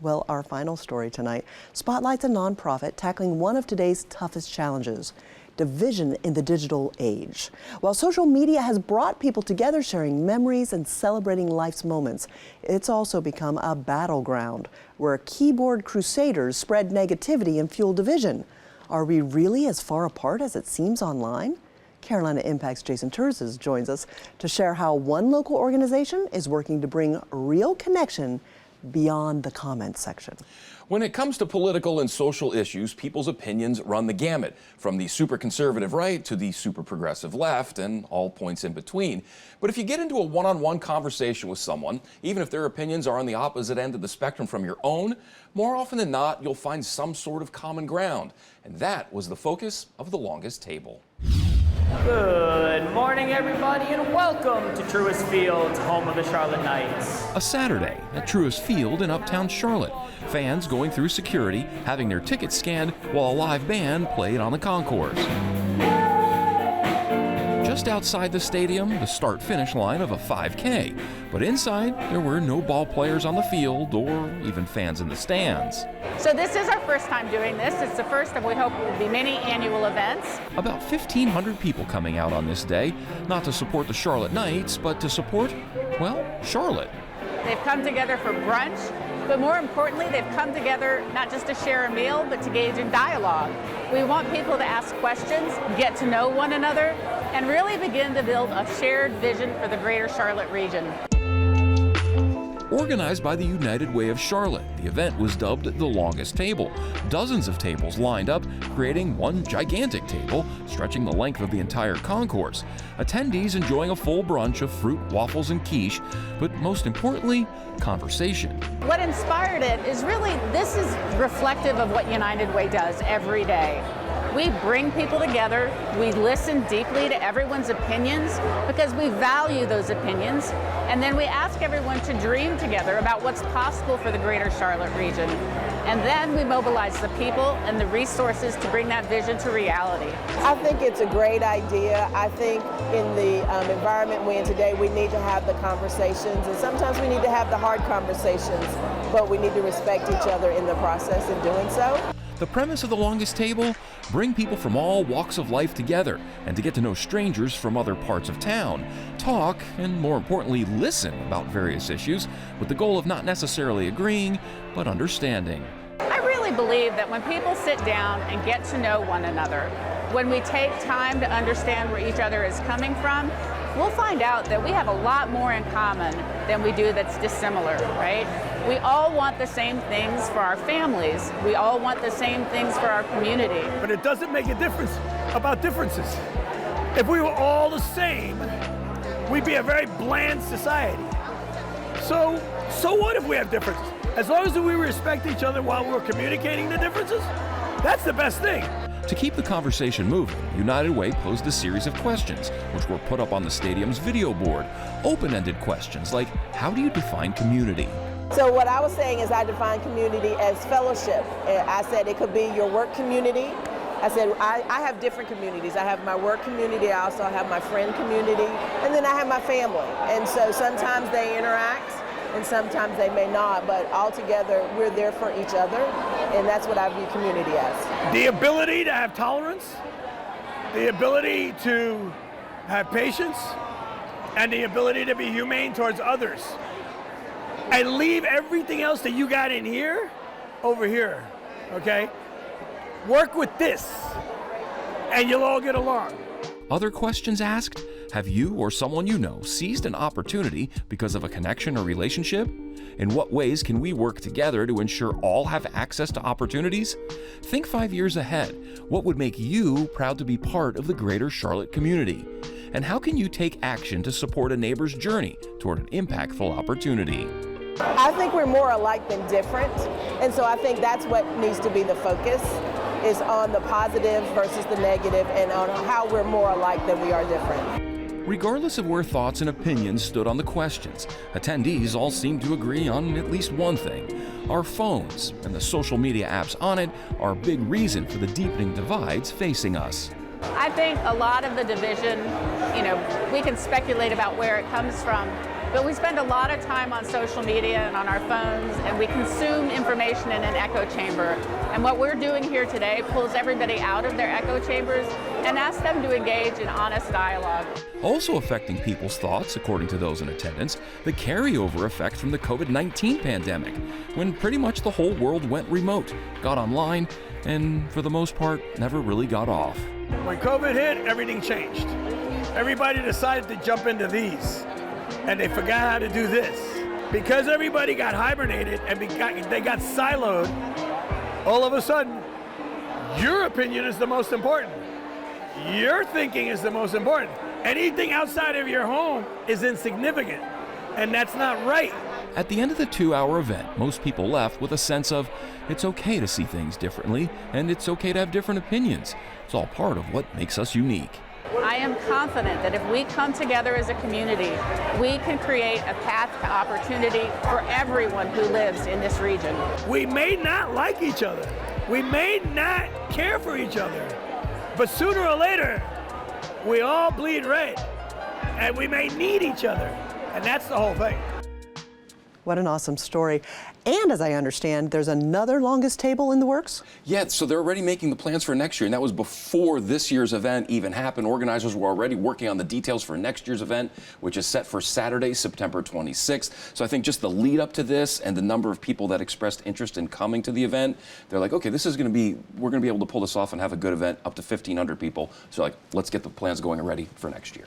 Well, our final story tonight spotlights a nonprofit tackling one of today's toughest challenges: division in the digital age. While social media has brought people together sharing memories and celebrating life's moments, it's also become a battleground where keyboard crusaders spread negativity and fuel division. Are we really as far apart as it seems online? Carolina Impact's Jason Terzis joins us to share how one local organization is working to bring real connection beyond the comments section. When it comes to political and social issues, people's opinions run the gamut, from the super conservative right to the super progressive left and all points in between. But if you get into a one-on-one conversation with someone, even if their opinions are on the opposite end of the spectrum from your own, more often than not, you'll find some sort of common ground. And that was the focus of the longest table. Good morning, everybody, and welcome to Truist Field, home of the Charlotte Knights. A Saturday at Truist Field in uptown Charlotte. Fans going through security, having their tickets scanned while a live band played on the concourse. Just outside the stadium, the start-finish line of a 5K. But inside, there were no ball players on the field or even fans in the stands. So this is our first time doing this. It's the first of, we hope, will be many annual events. About 1,500 people coming out on this day, not to support the Charlotte Knights, but to support, well, Charlotte. They've come together for brunch, but more importantly, they've come together not just to share a meal, but to engage in dialogue. We want people to ask questions, get to know one another, and really begin to build a shared vision for the greater Charlotte region. Organized by the United Way of Charlotte, the event was dubbed the longest table. Dozens of tables lined up, creating one gigantic table, stretching the length of the entire concourse. Attendees enjoying a full brunch of fruit, waffles, and quiche, but most importantly, conversation. What inspired it is really, this is reflective of what United Way does every day. We bring people together, we listen deeply to everyone's opinions because we value those opinions, and then we ask everyone to dream together about what's possible for the greater Charlotte region. And then we mobilize the people and the resources to bring that vision to reality. I think it's a great idea. I think in the environment we're in today, we need to have the conversations, and sometimes we need to have the hard conversations, but we need to respect each other in the process in doing so. The premise of the longest table: bring people from all walks of life together and to get to know strangers from other parts of town, talk, and more importantly, listen about various issues with the goal of not necessarily agreeing, but understanding. I really believe that when people sit down and get to know one another, when we take time to understand where each other is coming from, we'll find out that we have a lot more in common than we do that's dissimilar, right? We all want the same things for our families. We all want the same things for our community. But it doesn't make a difference about differences. If we were all the same, we'd be a very bland society. So what if we have differences? As long as we respect each other while we're communicating the differences, that's the best thing. To keep the conversation moving, United Way posed a series of questions, which were put up on the stadium's video board. Open-ended questions like, how do you define community? So what I was saying is I define community as fellowship. I said it could be your work community. I said I have different communities. I have my work community, I also have my friend community, and then I have my family. And so sometimes they interact and sometimes they may not, but altogether we're there for each other, and that's what I view community as. The ability to have tolerance, the ability to have patience, and the ability to be humane towards others. And leave everything else that you got in here over here, okay? Work with this, and you'll all get along. Other questions asked: have you or someone you know seized an opportunity because of a connection or relationship? In what ways can we work together to ensure all have access to opportunities? Think 5 years ahead. What would make you proud to be part of the greater Charlotte community? And how can you take action to support a neighbor's journey toward an impactful opportunity? I think we're more alike than different, and so I think that's what needs to be the focus, is on the positive versus the negative, and on how we're more alike than we are different. Regardless of where thoughts and opinions stood on the questions, attendees all seemed to agree on at least one thing: our phones and the social media apps on it are a big reason for the deepening divides facing us. I think a lot of the division, we can speculate about where it comes from, But we spend a lot of time on social media and on our phones, and we consume information in an echo chamber. And what we're doing here today pulls everybody out of their echo chambers and asks them to engage in honest dialogue. Also affecting people's thoughts, according to those in attendance, the carryover effect from the COVID-19 pandemic, when pretty much the whole world went remote, got online, and for the most part, never really got off. When COVID hit, everything changed. Everybody decided to jump into these, and they forgot how to do this. Because everybody got hibernated and they got siloed, all of a sudden, your opinion is the most important. Your thinking is the most important. Anything outside of your home is insignificant, and that's not right. At the end of the 2-hour event, most people left with a sense of it's okay to see things differently, and it's okay to have different opinions. It's all part of what makes us unique. I am confident that if we come together as a community, we can create a path to opportunity for everyone who lives in this region. We may not like each other. We may not care for each other. But sooner or later, we all bleed red. And we may need each other. And that's the whole thing. What an awesome story. And as I understand, there's another longest table in the works? Yeah, so they're already making the plans for next year, and that was before this year's event even happened. Organizers were already working on the details for next year's event, which is set for Saturday, September 26th. So I think just the lead up to this and the number of people that expressed interest in coming to the event, they're like, okay, this is going to be, we're going to be able to pull this off and have a good event up to 1,500 people. So like, let's get the plans going and ready for next year.